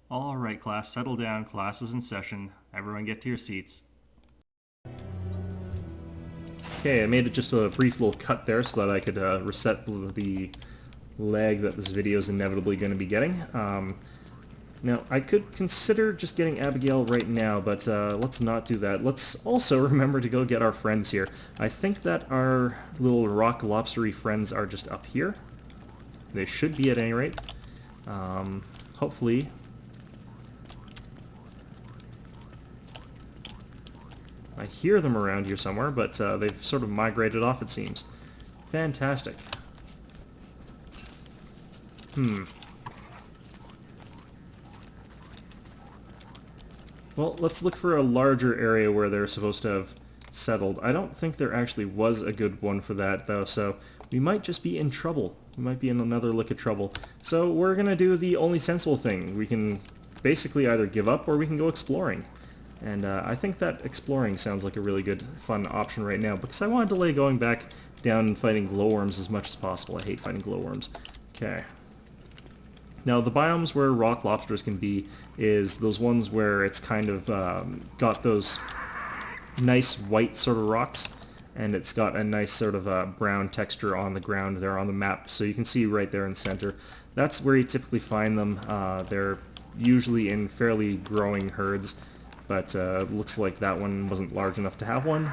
All right, class, settle down. Class is in session. Everyone get to your seats. Okay, I made it just a brief little cut there so that I could reset the lag that this video is inevitably going to be getting. Now, I could consider just getting Abigail right now, but let's not do that. Let's also remember to go get our friends here. I think that our little rock lobstery friends are just up here. They should be at any rate. Hopefully. I hear them around here somewhere, but they've sort of migrated off, it seems. Fantastic. Well, let's look for a larger area where they're supposed to have settled. I don't think there actually was a good one for that, though, so we might just be in trouble. We might be in another lick of trouble. So we're going to do the only sensible thing. We can basically either give up or we can go exploring. And I think that exploring sounds like a really good, fun option right now, because I want to delay going back down and fighting glowworms as much as possible. I hate fighting glowworms. Okay. Now, the biomes where rock lobsters can be is those ones where it's kind of got those nice white sort of rocks, and it's got a nice sort of brown texture on the ground there on the map, so you can see right there in the center. That's where you typically find them. They're usually in fairly growing herds, but looks like that one wasn't large enough to have one.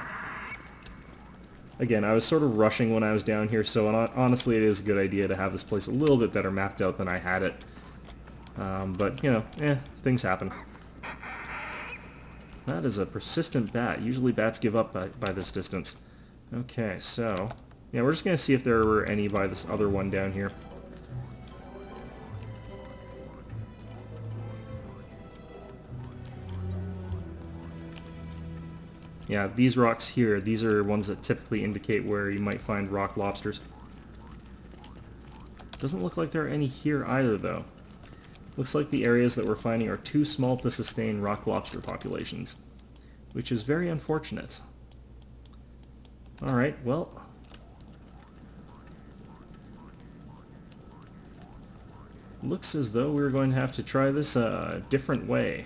Again, I was sort of rushing when I was down here, so honestly it is a good idea to have this place a little bit better mapped out than I had it. But, you know, things happen. That is a persistent bat. Usually bats give up by this distance. Okay, so, yeah, we're just going to see if there were any by this other one down here. Yeah, these rocks here, these are ones that typically indicate where you might find rock lobsters. Doesn't look like there are any here either, though. Looks like the areas that we're finding are too small to sustain rock lobster populations, which is very unfortunate. Alright, well, looks as though we're going to have to try this a different way.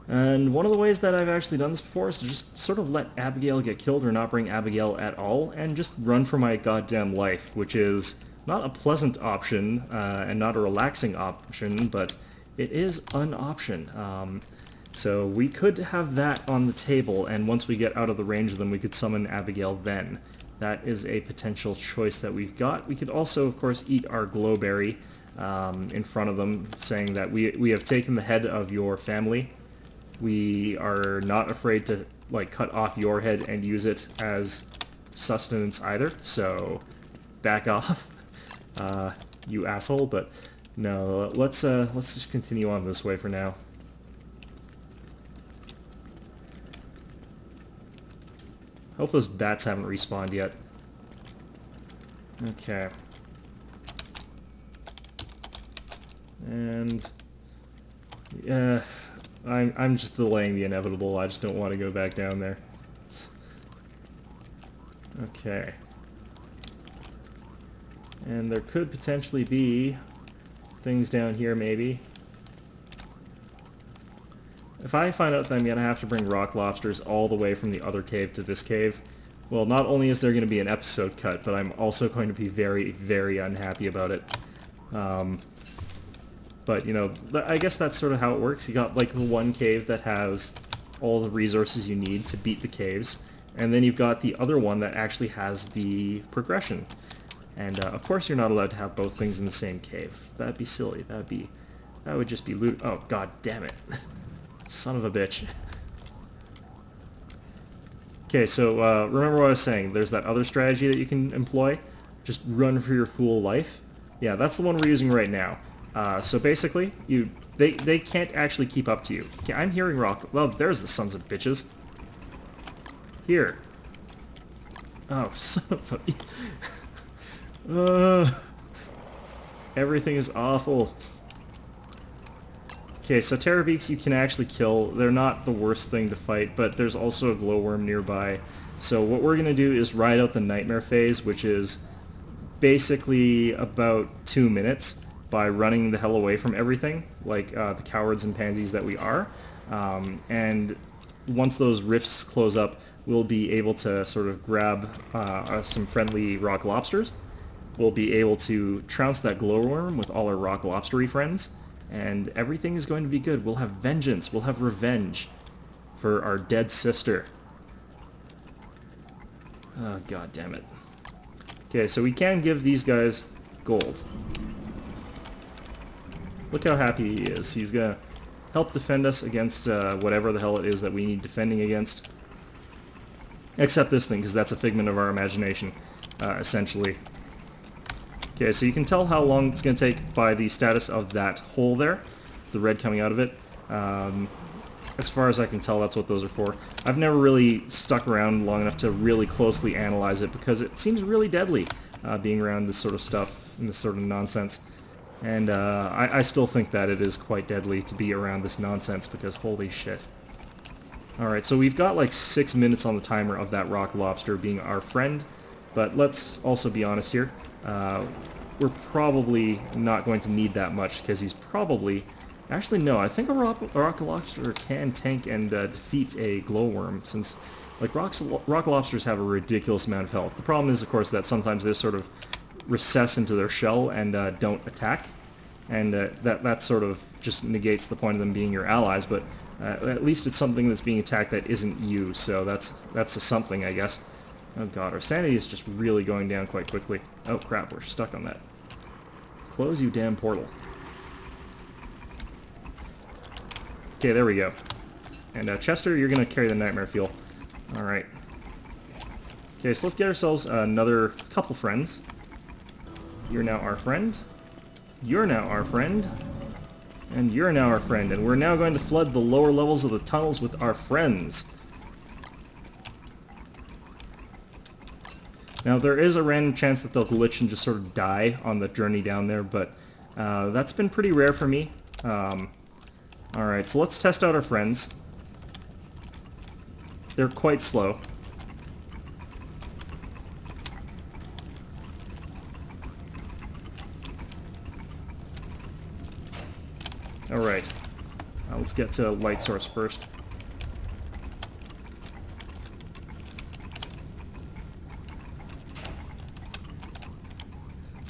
And one of the ways that I've actually done this before is to just sort of let Abigail get killed or not bring Abigail at all and just run for my goddamn life, which is not a pleasant option and not a relaxing option, but it is an option. So we could have that on the table, and once we get out of the range of them, we could summon Abigail then. That is a potential choice that we've got. We could also, of course, eat our glowberry in front of them, saying that we have taken the head of your family. We are not afraid to like cut off your head and use it as sustenance either, so back off, you asshole. But no, let's just continue on this way for now. Hope those bats haven't respawned yet. Okay. And I'm just delaying the inevitable. I just don't want to go back down there. Okay. And there could potentially be things down here, maybe. If I find out that I'm going to have to bring rock lobsters all the way from the other cave to this cave, well, not only is there going to be an episode cut, but I'm also going to be very, very unhappy about it. But, you know, I guess that's sort of how it works. You got, like, the one cave that has all the resources you need to beat the caves, and then you've got the other one that actually has the progression. And, of course, you're not allowed to have both things in the same cave. That'd be silly. That would just be loot. Oh, god damn it. Son of a bitch. Okay, so, remember what I was saying. There's that other strategy that you can employ. Just run for your fool life. Yeah, that's the one we're using right now. So basically, they can't actually keep up to you. Okay, I'm hearing rock. Well, there's the sons of bitches. Here. Oh, son of a... everything is awful. Okay, so Terrorbeaks you can actually kill. They're not the worst thing to fight, but there's also a glowworm nearby. So what we're going to do is ride out the nightmare phase, which is basically about 2 minutes. by running the hell away from everything, like the cowards and pansies that we are. And once those rifts close up, we'll be able to sort of grab some friendly rock lobsters. We'll be able to trounce that glowworm with all our rock lobstery friends, and everything is going to be good. We'll have vengeance. We'll have revenge for our dead sister. Oh, god damn it. Okay, so we can give these guys gold. Look how happy he is. He's gonna help defend us against whatever the hell it is that we need defending against. Except this thing, because that's a figment of our imagination, essentially. Okay, so you can tell how long it's going to take by the status of that hole there, the red coming out of it. As far as I can tell, that's what those are for. I've never really stuck around long enough to really closely analyze it, because it seems really deadly, being around this sort of stuff and this sort of nonsense. And I still think that it is quite deadly to be around this nonsense, because holy shit. Alright, so we've got like 6 minutes on the timer of that rock lobster being our friend, but let's also be honest here. We're probably not going to need that much, because he's probably... Actually, no, I think a rock lobster can tank and defeat a glowworm, since like rock lobsters have a ridiculous amount of health. The problem is, of course, that sometimes they sort of recess into their shell and don't attack, and that sort of just negates the point of them being your allies, but at least it's something that's being attacked that isn't you, so that's a something, I guess. Oh god, our sanity is just really going down quite quickly. Oh crap, we're stuck on that. Close, you damn portal. Okay, there we go. And Chester, you're going to carry the nightmare fuel. Alright. Okay, so let's get ourselves another couple friends. You're now our friend. You're now our friend. And you're now our friend. And we're now going to flood the lower levels of the tunnels with our friends. Now, there is a random chance that they'll glitch and just sort of die on the journey down there, but that's been pretty rare for me. Alright, so let's test out our friends. They're quite slow. Alright, let's get to light source first.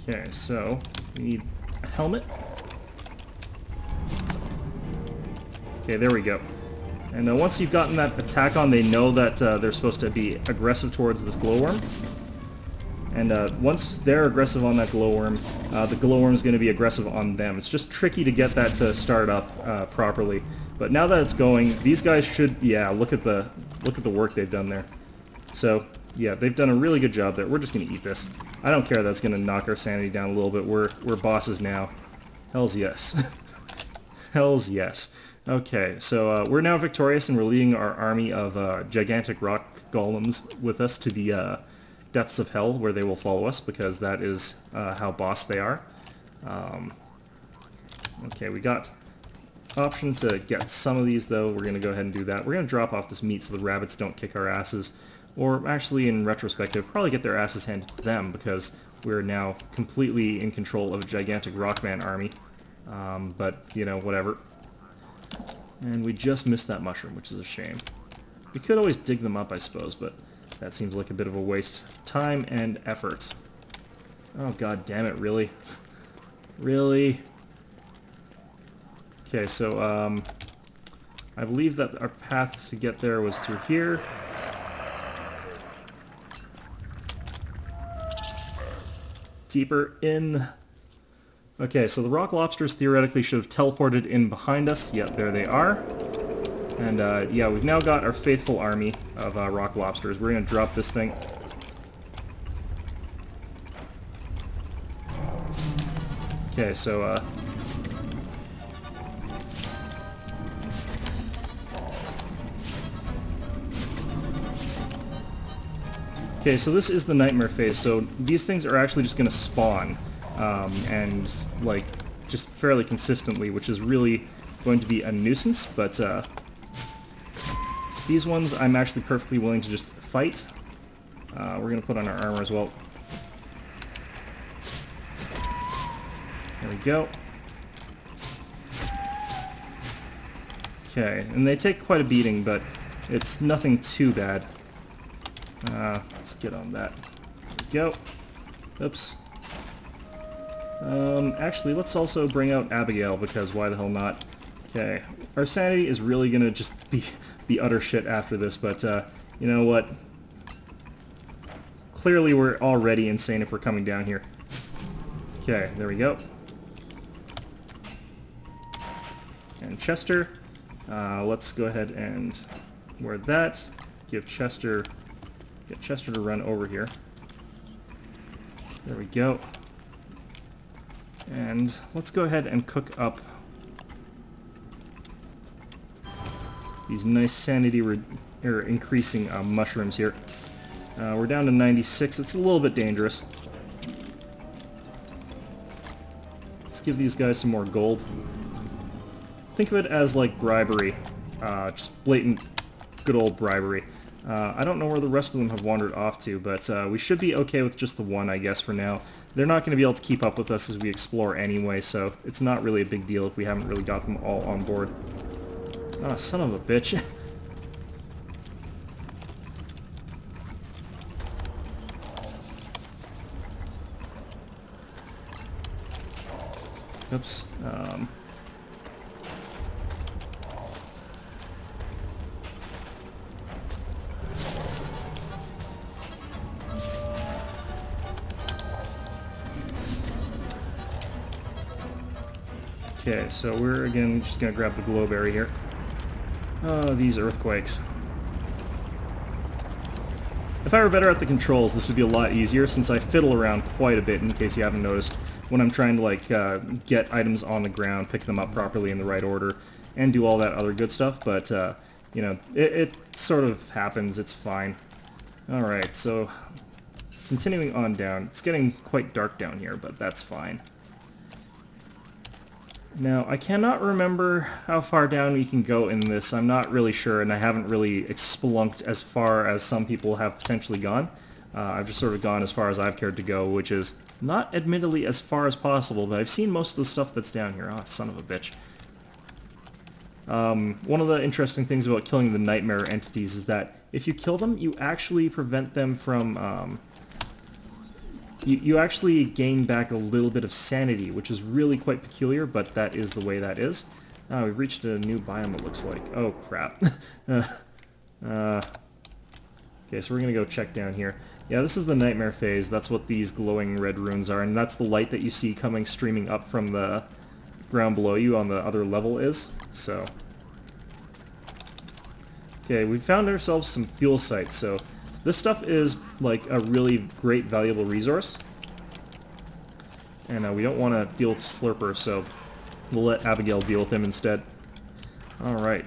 Okay, so we need a helmet. Okay, there we go. And once you've gotten that attack on, they know that they're supposed to be aggressive towards this glowworm. And once they're aggressive on that glowworm, the glowworm is going to be aggressive on them. It's just tricky to get that to start up properly. But now that it's going, these guys should... Yeah, look at the work they've done there. So, yeah, they've done a really good job there. We're just going to eat this. I don't care that's going to knock our sanity down a little bit. We're bosses now. Hells yes. Hells yes. Okay, so we're now victorious, and we're leading our army of gigantic rock golems with us to the depths of hell, where they will follow us, because that is how boss they are. Okay, we got option to get some of these, though. We're going to go ahead and do that. We're going to drop off this meat so the rabbits don't kick our asses. Or actually, in retrospect, they'll probably get their asses handed to them, because we're now completely in control of a gigantic rockman army. But, you know, whatever. And we just missed that mushroom, which is a shame. We could always dig them up, I suppose, but that seems like a bit of a waste of time and effort. Oh god damn it, really? Really? Okay, so I believe that our path to get there was through here. Deeper in. Okay, so the rock lobsters theoretically should have teleported in behind us. Yep, there they are. And yeah, we've now got our faithful army of rock lobsters. We're going to drop this thing. Okay, so okay, so this is the nightmare phase. So these things are actually just going to spawn. And like just fairly consistently, which is really going to be a nuisance, but these ones I'm actually perfectly willing to just fight. We're going to put on our armor as well. There we go. Okay, and they take quite a beating, but it's nothing too bad. Let's get on that. There we go. Oops. Actually, let's also bring out Abigail, because why the hell not? Okay, our sanity is really gonna just be utter shit after this, but, you know what? Clearly we're already insane if we're coming down here. Okay, there we go. And Chester. Let's go ahead and wear that. Get Chester to run over here. There we go. And let's go ahead and cook up these nice sanity increasing mushrooms here. We're down to 96. It's a little bit dangerous. Let's give these guys some more gold. Think of it as like bribery. Just blatant, good old bribery. I don't know where the rest of them have wandered off to, but we should be okay with just the one, I guess, for now. They're not going to be able to keep up with us as we explore anyway, so it's not really a big deal if we haven't really got them all on board. Ah, son of a bitch. Oops. Okay, so we're again just gonna grab the glowberry here. These earthquakes. If I were better at the controls, this would be a lot easier, since I fiddle around quite a bit, in case you haven't noticed, when I'm trying to, like, get items on the ground, pick them up properly in the right order, and do all that other good stuff, but, you know, it sort of happens, it's fine. Alright, so, continuing on down. It's getting quite dark down here, but that's fine. Now, I cannot remember how far down we can go in this. I'm not really sure, and I haven't really spelunked as far as some people have potentially gone. I've just sort of gone as far as I've cared to go, which is not admittedly as far as possible, but I've seen most of the stuff that's down here. Oh, son of a bitch. One of the interesting things about killing the nightmare entities is that if you kill them, you actually prevent them from... You actually gain back a little bit of sanity, which is really quite peculiar, but that is the way that is. We've reached a new biome, it looks like. Oh, crap. Okay, so we're going to go check down here. Yeah, this is the nightmare phase. That's what these glowing red runes are, and that's the light that you see coming streaming up from the ground below you on the other level is. So, okay, we found ourselves some fuel sites, so... This stuff is, like, a really great, valuable resource. And we don't want to deal with Slurper, so we'll let Abigail deal with him instead. Alright.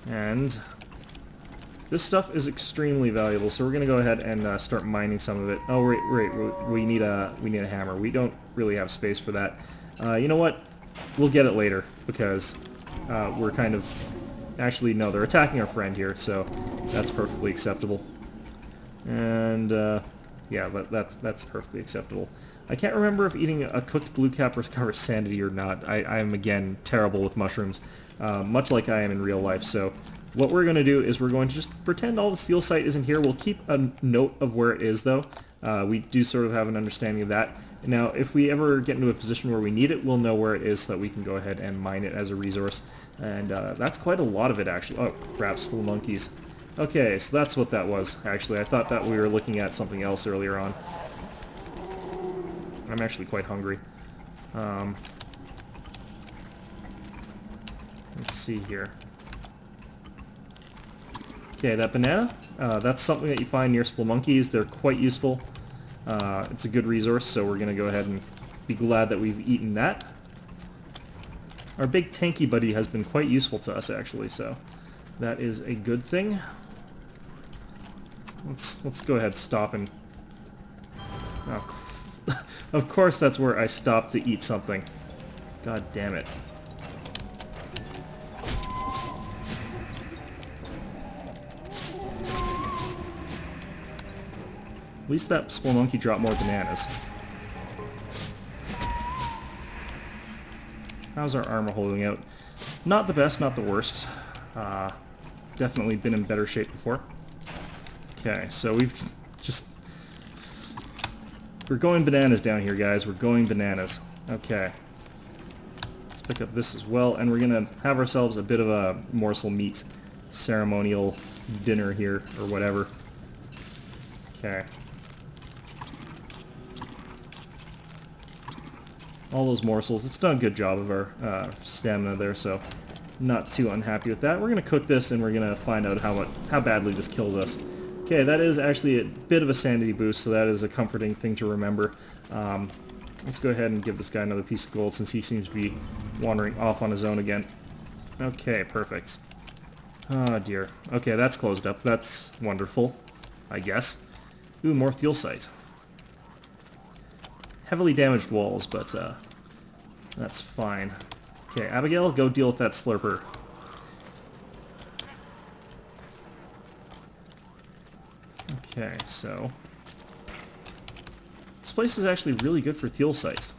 And this stuff is extremely valuable, so we're going to go ahead and start mining some of it. Oh, wait, we need a hammer. We don't really have space for that. You know what? We'll get it later, because we're kind of... Actually, no, they're attacking our friend here, so that's perfectly acceptable. And, yeah, but that's perfectly acceptable. I can't remember if eating a cooked blue cap recovers sanity or not. I am, again, terrible with mushrooms, much like I am in real life, so what we're going to do is we're going to just pretend all the steel site isn't here. We'll keep a note of where it is, though. We do sort of have an understanding of that. Now, if we ever get into a position where we need it, we'll know where it is so that we can go ahead and mine it as a resource. And that's quite a lot of it, actually. Oh, crap, spool monkeys. Okay, so that's what that was, actually. I thought that we were looking at something else earlier on. I'm actually quite hungry. Let's see here. Okay, that banana, that's something that you find near spelunkies. They're quite useful. It's a good resource, so we're going to go ahead and be glad that we've eaten that. Our big tanky buddy has been quite useful to us, actually, so that is a good thing. Let's go ahead and stop and... Oh, of course that's where I stopped to eat something. God damn it. At least that Spelunky dropped more bananas. How's our armor holding out? Not the best, not the worst. Definitely been in better shape before. Okay, so we're going bananas down here, guys. We're going bananas. Okay. Let's pick up this as well, and we're gonna have ourselves a bit of a morsel meat ceremonial dinner here, or whatever. Okay. All those morsels. It's done a good job of our stamina there, so not too unhappy with that. We're going to cook this, and we're going to find out how badly this kills us. Okay, that is actually a bit of a sanity boost, so that is a comforting thing to remember. Let's go ahead and give this guy another piece of gold, since he seems to be wandering off on his own again. Okay, perfect. Oh dear. Okay, that's closed up. That's wonderful, I guess. Ooh, more fuel site. Heavily damaged walls, but that's fine. Okay, Abigail, go deal with that slurper. Okay, so this place is actually really good for fuel sites.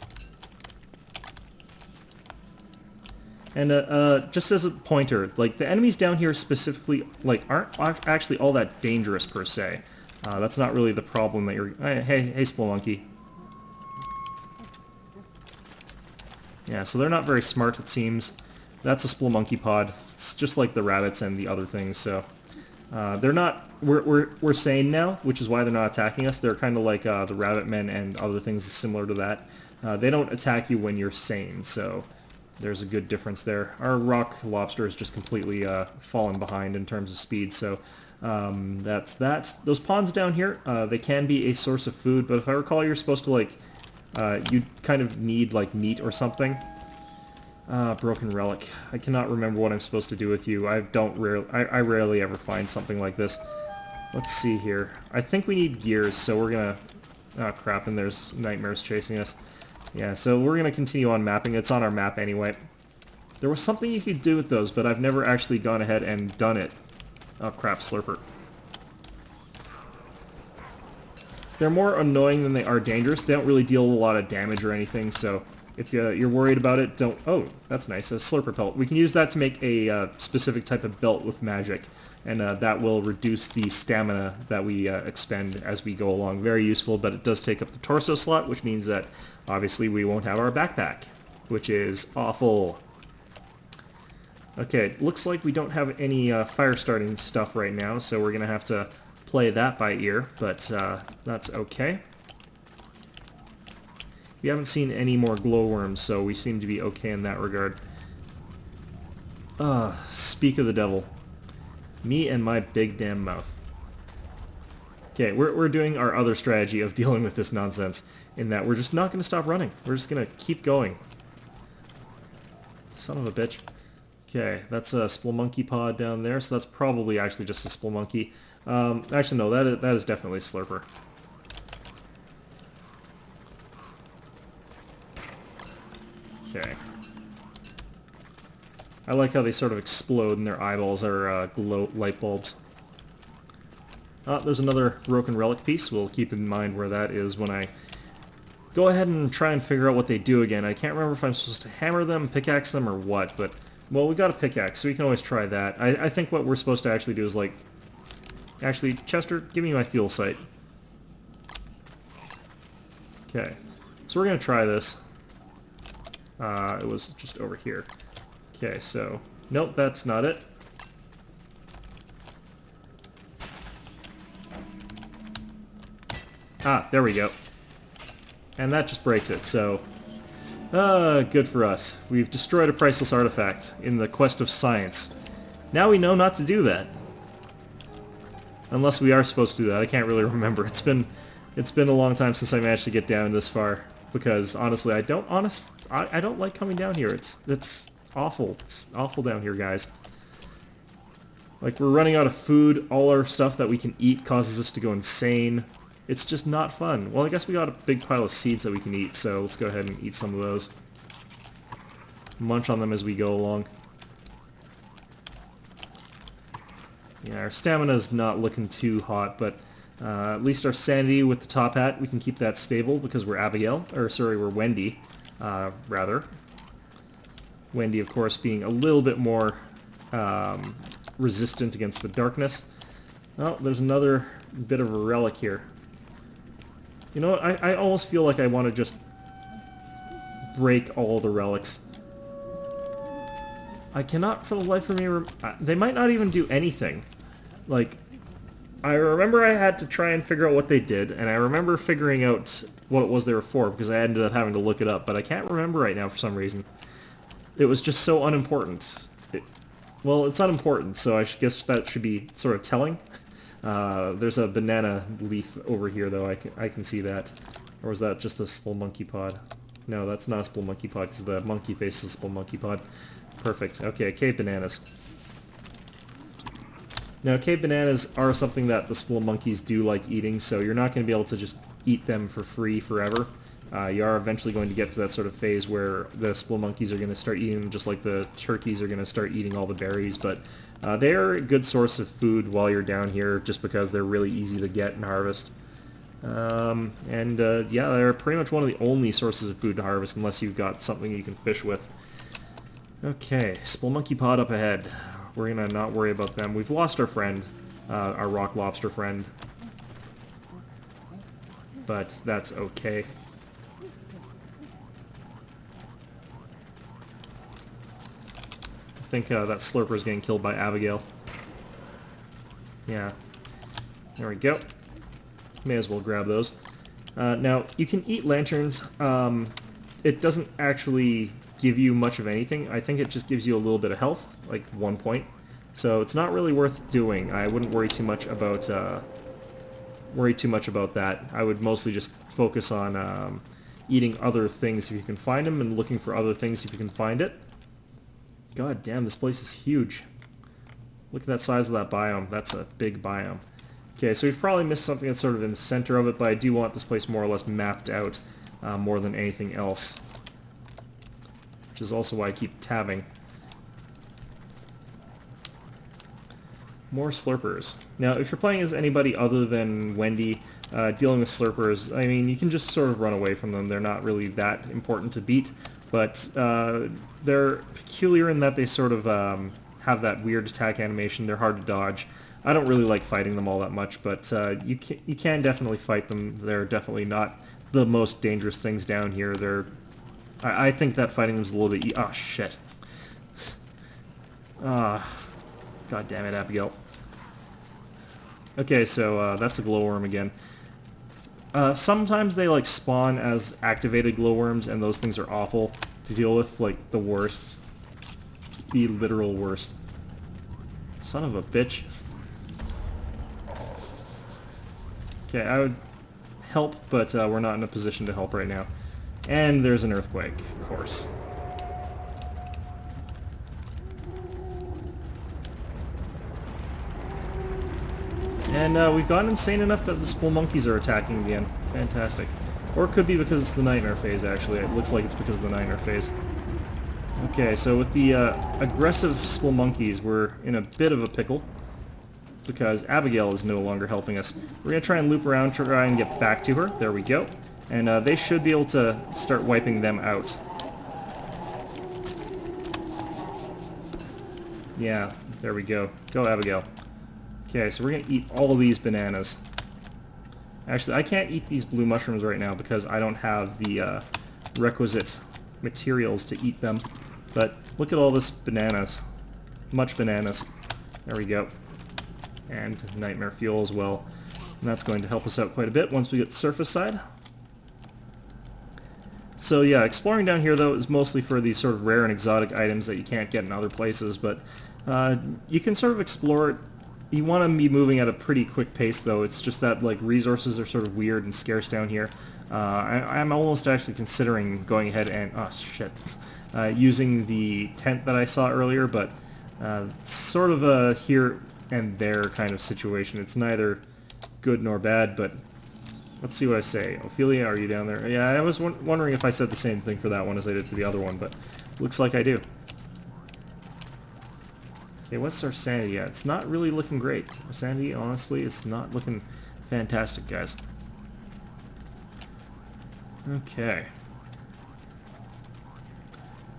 And just as a pointer, like the enemies down here specifically, like aren't actually all that dangerous per se. That's not really the problem that you're. Hey, Spelunky. Yeah, so they're not very smart, it seems. That's a Spelunky pod. It's just like the rabbits and the other things, so they're not. We're sane now, which is why they're not attacking us. They're kind of like the rabbit men and other things similar to that. They don't attack you when you're sane, so there's a good difference there. Our rock lobster is just completely fallen behind in terms of speed, so that's that. Those ponds down here, they can be a source of food, but if I recall, you're supposed to like you kind of need like meat or something. Broken relic. I cannot remember what I'm supposed to do with you. I rarely ever find something like this. Let's see here. I think we need gears, so we're gonna... Oh crap, and there's nightmares chasing us. Yeah, so we're gonna continue on mapping. It's on our map anyway. There was something you could do with those, but I've never actually gone ahead and done it. Oh crap, Slurper. They're more annoying than they are dangerous. They don't really deal a lot of damage or anything, so if you're worried about it, don't... Oh, that's nice, a Slurper pelt. We can use that to make a specific type of belt with magic, and that will reduce the stamina that we expend as we go along. Very useful, but it does take up the torso slot, which means that obviously we won't have our backpack, which is awful. Okay, looks like we don't have any fire starting stuff right now, so we're going to have to play that by ear, but that's okay. We haven't seen any more glowworms, so we seem to be okay in that regard. Speak of the devil. Me and my big damn mouth. Okay, we're doing our other strategy of dealing with this nonsense, in that we're just not going to stop running. We're just going to keep going. Son of a bitch. Okay, that's a Spelunky pod down there, so that's probably actually just a Spelunky. Actually, no, that is definitely a Slurper. Okay. I like how they sort of explode and their eyeballs are glow light bulbs. There's another broken relic piece. We'll keep in mind where that is when I go ahead and try and figure out what they do again. I can't remember if I'm supposed to hammer them, pickaxe them, or what, but... Well, we got a pickaxe, so we can always try that. I think what we're supposed to actually do is, like... Actually, Chester, give me my fuel site. Okay. So we're going to try this. It was just over here. Okay, so... Nope, that's not it. There we go. And that just breaks it, so... good for us. We've destroyed a priceless artifact in the quest of science. Now we know not to do that. Unless we are supposed to do that. I can't really remember. It's been a long time since I managed to get down this far. Because, honestly, I don't like coming down here. It's awful. It's awful down here, guys. Like, we're running out of food. All our stuff that we can eat causes us to go insane. It's just not fun. Well, I guess we got a big pile of seeds that we can eat, so let's go ahead and eat some of those. Munch on them as we go along. Yeah, our stamina's not looking too hot, but At least our sanity with the top hat, we can keep that stable because we're Abigail, or sorry, we're Wendy, rather. Wendy, of course, being a little bit more resistant against the darkness. Oh, there's another bit of a relic here. You know what, I almost feel like I want to just break all the relics. I cannot for the life of me they might not even do anything. Like, I remember I had to try and figure out what they did, and I remember figuring out what it was they were for, because I ended up having to look it up, but I can't remember right now for some reason. It was just so unimportant. Well, it's unimportant, so I guess that should be sort of telling. There's a banana leaf over here, though. I can see that. Or was that just a Spell Monkey Pod? No, that's not a Spell Monkey Pod, because the monkey face is a Spell Monkey Pod. Perfect. Okay, cave bananas. Now, cave bananas are something that the Spell Monkeys do like eating, so you're not going to be able to just eat them for free forever. You are eventually going to get to that sort of phase where the Spell Monkeys are going to start eating them just like the turkeys are going to start eating all the berries, but they are a good source of food while you're down here just because they're really easy to get and harvest. Yeah, they're pretty much one of the only sources of food to harvest unless you've got something you can fish with. Okay, Spell Monkey Pod up ahead. We're going to not worry about them. We've lost our friend, our rock lobster friend. But that's okay. I think that Slurper is getting killed by Abigail. Yeah. There we go. May as well grab those. Now, you can eat lanterns. It doesn't actually give you much of anything. I think it just gives you a little bit of health, like 1 point. So it's not really worth doing. I wouldn't worry too much about that. I would mostly just focus on eating other things if you can find them and looking for other things if you can find it. God damn, this place is huge. Look at that size of that biome. That's a big biome. Okay, so we've probably missed something that's sort of in the center of it, but I do want this place more or less mapped out more than anything else. Which is also why I keep tabbing. More slurpers. Now, if you're playing as anybody other than Wendy, dealing with slurpers, I mean, you can just sort of run away from them. They're not really that important to beat, but they're peculiar in that they sort of have that weird attack animation. They're hard to dodge. I don't really like fighting them all that much, but you can definitely fight them. They're definitely not the most dangerous things down here. I think that fighting them is a little bit... Oh, shit. God damn it, Abigail. Okay, so that's a glowworm again. Sometimes they like spawn as activated glowworms, and those things are awful to deal with, like the worst. The literal worst. Son of a bitch. Okay, I would help, but we're not in a position to help right now. And there's an earthquake, of course. And we've gotten insane enough that the Spell Monkeys are attacking again. Fantastic. Or it could be because it's the nightmare phase, actually. It looks like it's because of the nightmare phase. Okay, so with the aggressive Spell Monkeys, we're in a bit of a pickle. Because Abigail is no longer helping us. We're going to try and loop around, try and get back to her. There we go. And they should be able to start wiping them out. Yeah, there we go. Go, Abigail. Okay, so we're going to eat all of these bananas. Actually, I can't eat these blue mushrooms right now because I don't have the requisite materials to eat them. But look at all this bananas. Much bananas. There we go. And nightmare fuel as well. And that's going to help us out quite a bit once we get the surface side. So yeah, exploring down here though is mostly for these sort of rare and exotic items that you can't get in other places, but you can sort of explore it. You want to be moving at a pretty quick pace though. It's just that like resources are sort of weird and scarce down here. I'm almost actually considering going ahead and using the tent that I saw earlier, but it's sort of a here and there kind of situation. It's neither good nor bad, but let's see what I say. Ophelia, are you down there? Yeah, I was wondering if I said the same thing for that one as I did for the other one, but looks like I do. Okay, what's our sanity at? It's not really looking great. Our sanity, honestly, is not looking Fantastic, guys. Okay.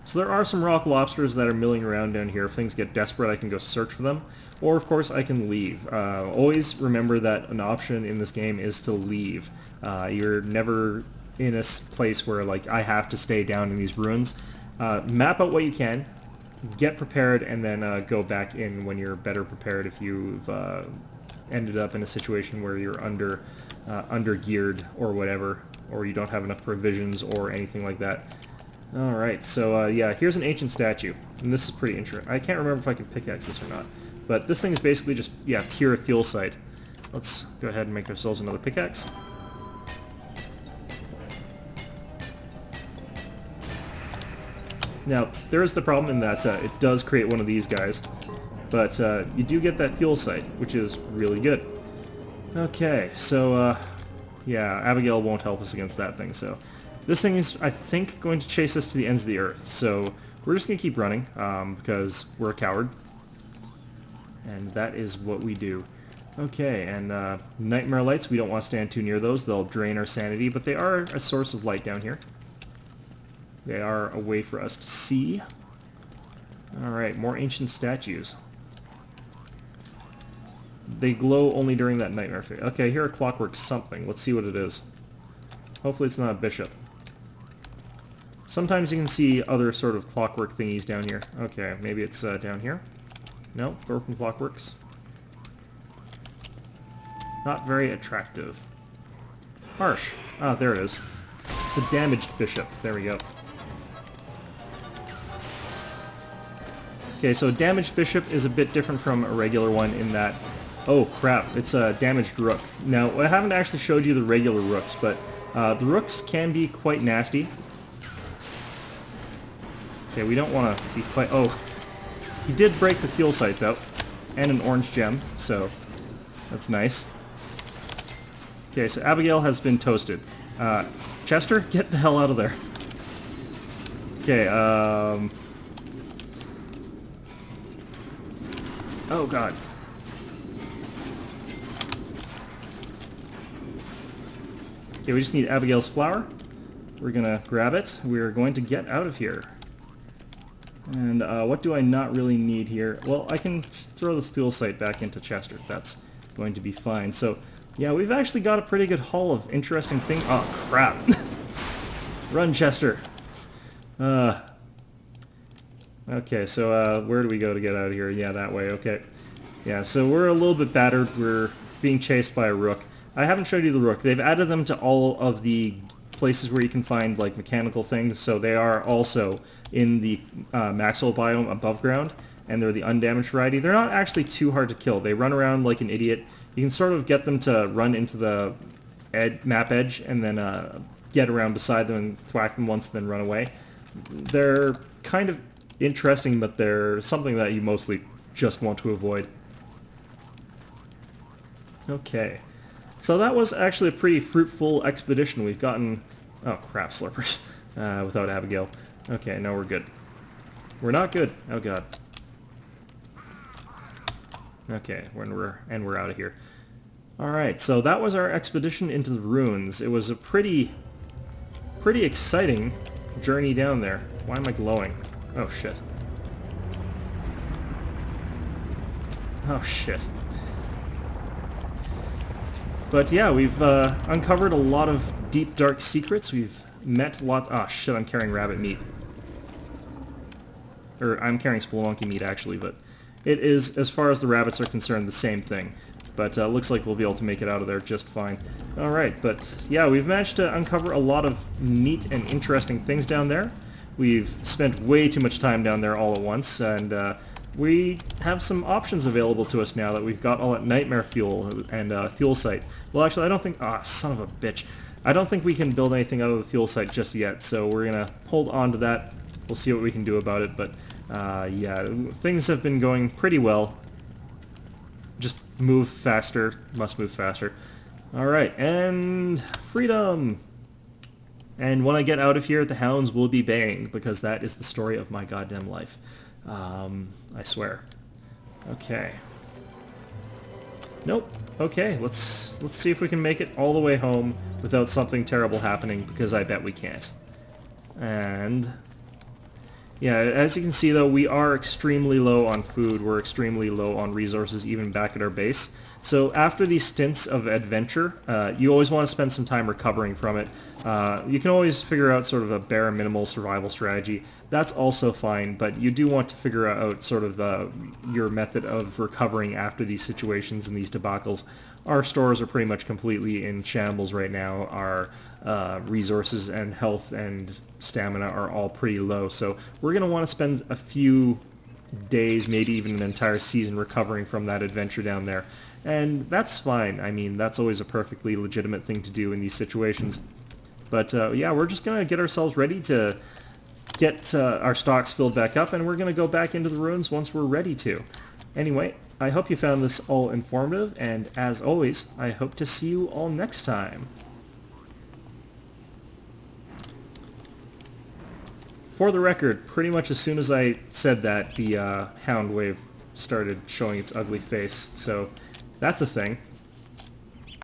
So there are some rock lobsters that are milling around down here. If things get desperate, I can go search for them. Or, of course, I can leave. Always remember that an option in this game is to leave. You're never in a place where, like, I have to stay down in these ruins. Map out what you can, get prepared, and then go back in when you're better prepared if you've ended up in a situation where you're under-geared or whatever, or you don't have enough provisions or anything like that. Alright, so yeah, here's an ancient statue, and this is pretty interesting. I can't remember if I can pickaxe this or not, but this thing is basically just, yeah, pure thielsite. Let's go ahead and make ourselves another pickaxe. Now, there is the problem in that it does create one of these guys, but you do get that thielsite, which is really good. Okay, so yeah, Abigail won't help us against that thing, so this thing is, I think, going to chase us to the ends of the earth, so we're just going to keep running, because we're a coward, and that is what we do. Okay, and nightmare lights, we don't want to stand too near those, they'll drain our sanity, but they are a source of light down here. They are a way for us to see. Alright, more ancient statues. They glow only during that nightmare phase. Okay, here are clockwork something. Let's see what it is. Hopefully it's not a bishop. Sometimes you can see other sort of clockwork thingies down here. Okay, maybe it's down here. No, broken clockworks. Not very attractive. Harsh. Ah, there it is. The damaged bishop. There we go. Okay, so a damaged bishop is a bit different from a regular one in that... Oh, crap. It's a damaged rook. Now, I haven't actually showed you the regular rooks, but the rooks can be quite nasty. Okay, we don't want to be fight... Oh, he did break the thielsite, though. And an orange gem, so that's nice. Okay, so Abigail has been toasted. Chester, get the hell out of there. Okay, Oh, God. Okay, we just need Abigail's flower. We're gonna grab it. We're going to get out of here. And what do I not really need here? Well, I can throw the thielsite back into Chester. That's going to be fine. So, yeah, we've actually got a pretty good haul of interesting things. Oh, crap. Run, Chester. Okay, so where do we go to get out of here? Yeah, that way, okay. Yeah, so we're a little bit battered. We're being chased by a rook. I haven't showed you the rook. They've added them to all of the places where you can find, like, mechanical things, so they are also in the Maxwell biome above ground, and they're the undamaged variety. They're not actually too hard to kill. They run around like an idiot. You can sort of get them to run into the map edge and then get around beside them and thwack them once, then run away. They're kind of interesting, but they're something that you mostly just want to avoid. Okay. So that was actually a pretty fruitful expedition. We've gotten... Oh, crap, slurpers. Without Abigail. Okay, no, we're good. We're not good. Oh, God. Okay, we're out of here. Alright, so that was our expedition into the ruins. It was a pretty exciting journey down there. Why am I glowing? Oh, shit. Oh, shit. But yeah, we've uncovered a lot of deep, dark secrets. We've met lots... Ah, shit, I'm carrying rabbit meat. Or, I'm carrying spelunky meat, actually, but it is, as far as the rabbits are concerned, the same thing. But looks like we'll be able to make it out of there just fine. Alright, but yeah, we've managed to uncover a lot of neat and interesting things down there. We've spent way too much time down there all at once, and we have some options available to us now that we've got all that nightmare fuel and thielsite. Well, actually, I don't think... Ah, son of a bitch. I don't think we can build anything out of the thielsite just yet, so we're going to hold on to that. We'll see what we can do about it, but yeah, things have been going pretty well. Just move faster. Must move faster. Alright, and freedom! And when I get out of here, the hounds will be baying, because that is the story of my goddamn life. I swear. Okay. Nope. Okay, let's see if we can make it all the way home without something terrible happening, because I bet we can't. And yeah, as you can see though, we are extremely low on food, we're extremely low on resources even back at our base. So after these stints of adventure, you always want to spend some time recovering from it. You can always figure out sort of a bare minimal survival strategy. That's also fine, but you do want to figure out sort of your method of recovering after these situations and these debacles. Our stores are pretty much completely in shambles right now. Our resources and health and stamina are all pretty low, so we're going to want to spend a few days, maybe even an entire season recovering from that adventure down there. And that's fine. I mean, that's always a perfectly legitimate thing to do in these situations. But yeah, we're just going to get ourselves ready to get our stocks filled back up, and we're going to go back into the ruins once we're ready to. Anyway, I hope you found this all informative, and as always, I hope to see you all next time. For the record, pretty much as soon as I said that, the hound wave started showing its ugly face, so that's a thing.